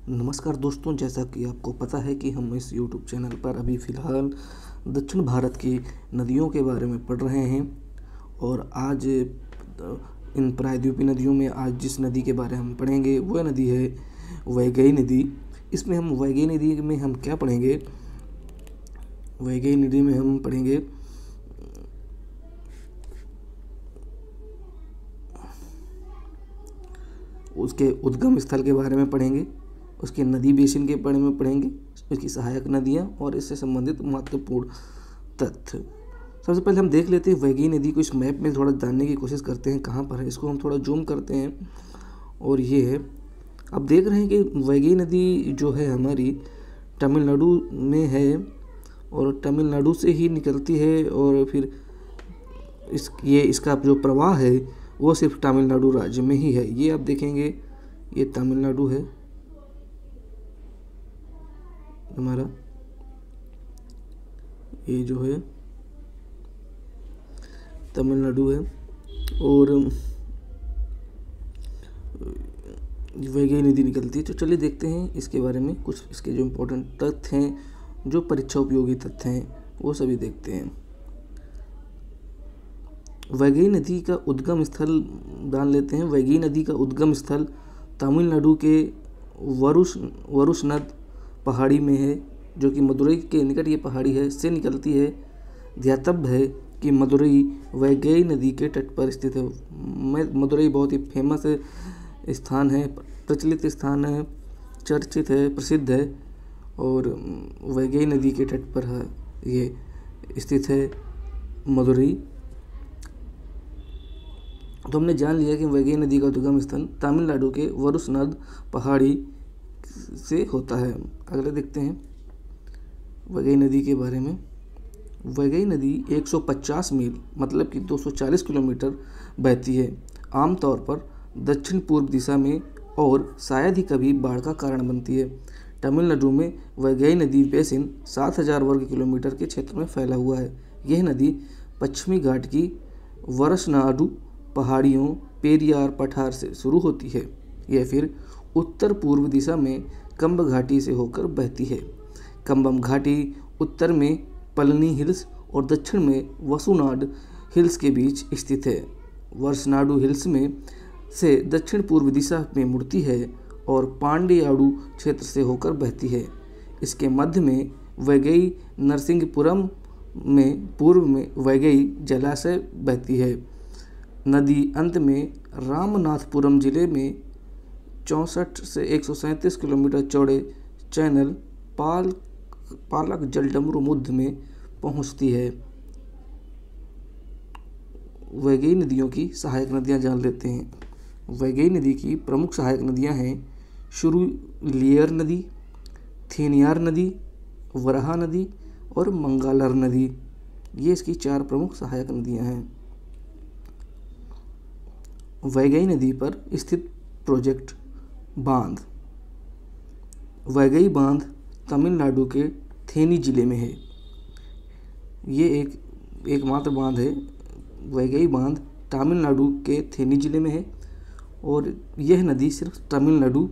नमस्कार दोस्तों, जैसा कि आपको पता है कि हम इस YouTube चैनल पर अभी फ़िलहाल दक्षिण भारत की नदियों के बारे में पढ़ रहे हैं। और आज इन प्रायद्वीपीय नदियों में आज जिस नदी के बारे में हम पढ़ेंगे वह नदी है वैगई नदी। इसमें हम वैगई नदी में हम क्या पढ़ेंगे? वैगई नदी में हम पढ़ेंगे उसके उद्गम स्थल के बारे में पढ़ेंगे, उसके नदी बेसिन के बारे में पढ़ेंगे, उसकी सहायक नदियाँ और इससे संबंधित महत्वपूर्ण तथ्य। सबसे पहले हम देख लेते हैं वैगई नदी को। इस मैप में थोड़ा जानने की कोशिश करते हैं कहाँ पर है। इसको हम थोड़ा जूम करते हैं और ये है, आप देख रहे हैं कि वैगई नदी जो है हमारी तमिलनाडु में है और तमिलनाडु से ही निकलती है। और फिर इसका जो प्रवाह है वो सिर्फ तमिलनाडु राज्य में ही है। ये आप देखेंगे, ये तमिलनाडु है हमारा, ये जो है तमिलनाडु है। और वैगई नदी निकलती है। तो चलिए देखते हैं इसके बारे में, कुछ इसके जो इम्पोर्टेंट तथ्य हैं, जो परीक्षा उपयोगी तथ्य हैं, वो सभी देखते हैं। वैगई नदी का उद्गम स्थल जान लेते हैं। वैगई नदी का उद्गम स्थल तमिलनाडु के वरुशनद पहाड़ी में है, जो कि मदुरई के निकट ये पहाड़ी है से निकलती है। ध्यातव्य है कि मदुरई वैगई नदी के तट पर स्थित है। मदुरई बहुत ही फेमस स्थान है, प्रचलित स्थान है, चर्चित है, प्रसिद्ध है और वैगई नदी के तट पर है ये स्थित है मदुरई। तो हमने जान लिया कि वैगई नदी का उद्गम स्थल तमिलनाडु के वरुशनद पहाड़ी से होता है। अगले देखते हैं वैगई नदी के बारे में। वैगई नदी 150 मील मतलब कि 240 किलोमीटर बहती है, आमतौर पर दक्षिण पूर्व दिशा में, और शायद ही कभी बाढ़ का कारण बनती है। तमिलनाडु में वैगई नदी बेसिन 7000 वर्ग किलोमीटर के क्षेत्र में फैला हुआ है। यह नदी पश्चिमी घाट की वरसनाडु पहाड़ियों पेरियार पठार से शुरू होती है। यह फिर उत्तर पूर्व दिशा में कंब घाटी से होकर बहती है। कंबम घाटी उत्तर में पलनी हिल्स और दक्षिण में वसुनाड हिल्स के बीच स्थित है। वरसनाडु हिल्स में से दक्षिण पूर्व दिशा में मुड़ती है और पांडियाडु क्षेत्र से होकर बहती है। इसके मध्य में वैगई नरसिंहपुरम में पूर्व में वैगई जलाशय बहती है। नदी अंत में रामनाथपुरम जिले में 64 से 137 किलोमीटर चौड़े चैनल पालक जलडमरू मध्य में पहुंचती है। वैगई नदियों की सहायक नदियां जान लेते हैं। वैगई नदी की प्रमुख सहायक नदियां हैं शुरुलियर नदी, थेनियार नदी, वराहा नदी और मंगालर नदी। ये इसकी 4 प्रमुख सहायक नदियां हैं। वैगई नदी पर स्थित प्रोजेक्ट बांध। वैगई बांध तमिलनाडु के थेनी जिले में है। ये एकमात्र बांध है। वैगई बांध तमिलनाडु के थेनी जिले में है और यह नदी सिर्फ तमिलनाडु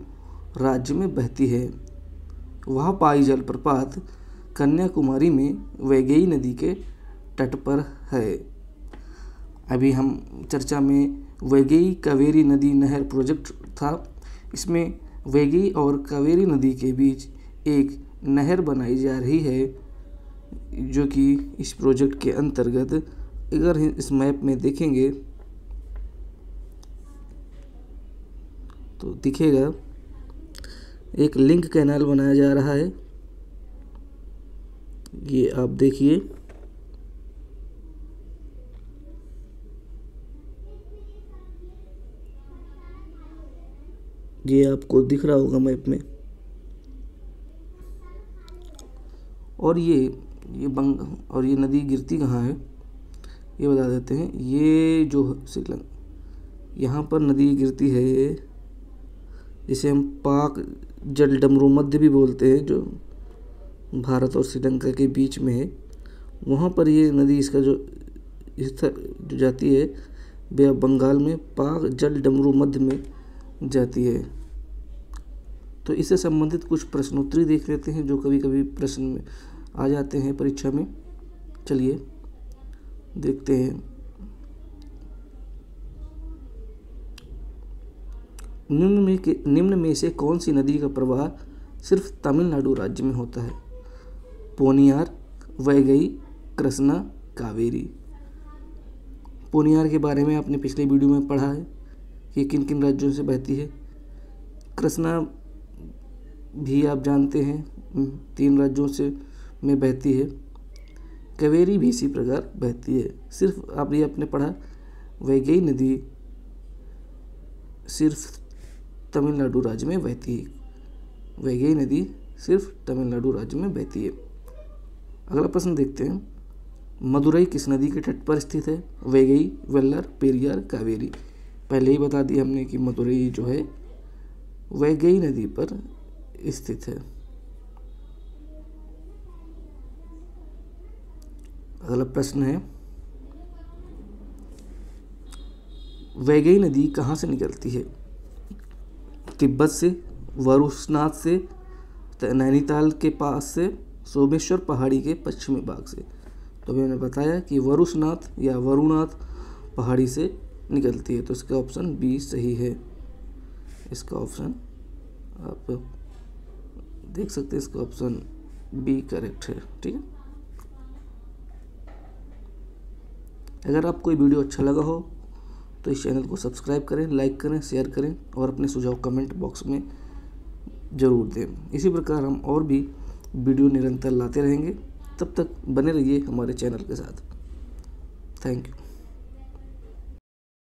राज्य में बहती है। वह पाई जलप्रपात कन्याकुमारी में वैगई नदी के तट पर है। अभी हम चर्चा में वैगई कावेरी नदी नहर प्रोजेक्ट था। इसमें वैगई और कावेरी नदी के बीच एक नहर बनाई जा रही है, जो कि इस प्रोजेक्ट के अंतर्गत, अगर इस मैप में देखेंगे तो दिखेगा, एक लिंक कैनाल बनाया जा रहा है। ये आप देखिए, ये आपको दिख रहा होगा मैप में। और ये नदी गिरती कहाँ है ये बता देते हैं। ये जो यहाँ पर नदी गिरती है, जिसे हम पाक जलडमरू मध्य भी बोलते हैं, जो भारत और श्रीलंका के बीच में है। वहाँ पर ये नदी, इसका जो जाती है बे ऑफ बंगाल में पाक जलडमरू मध्य में जाती है। तो इससे संबंधित कुछ प्रश्नोत्तरी देख लेते हैं जो कभी कभी प्रश्न में आ जाते हैं परीक्षा में। चलिए देखते हैं। निम्न में से कौन सी नदी का प्रवाह सिर्फ तमिलनाडु राज्य में होता है? पोनियार, वैगई, कृष्णा, कावेरी। पोनियार के बारे में आपने पिछले वीडियो में पढ़ा है कि किन किन राज्यों से बहती है। कृष्णा भी आप जानते हैं 3 राज्यों से में बहती है। कावेरी भी इसी प्रकार बहती है। सिर्फ आप ये आपने पढ़ा वैगई नदी सिर्फ तमिलनाडु राज्य में बहती है। वैगई नदी सिर्फ तमिलनाडु राज्य में बहती है। अगला प्रश्न देखते हैं। मदुरई किस नदी के तट पर स्थित है? वैगई, वेल्लर, पेरियार, कावेरी। पहले ही बता दिया हमने कि मदुरई जो है वैगई नदी पर स्थित है। अगला प्रश्न है, वैगई नदी कहाँ से निकलती है? तिब्बत से, वरुणनाथ से, नैनीताल के पास से, सोमेश्वर पहाड़ी के पश्चिमी भाग से। तो मैंने बताया कि वरुणनाथ या वरुणाथ पहाड़ी से निकलती है। तो इसका ऑप्शन बी सही है। इसका ऑप्शन आप देख सकते हैं, इसका ऑप्शन बी करेक्ट है। ठीक है। अगर आपको ये वीडियो अच्छा लगा हो तो इस चैनल को सब्सक्राइब करें, लाइक करें, शेयर करें और अपने सुझाव कमेंट बॉक्स में ज़रूर दें। इसी प्रकार हम और भी वीडियो निरंतर लाते रहेंगे। तब तक बने रहिए हमारे चैनल के साथ। Thank you.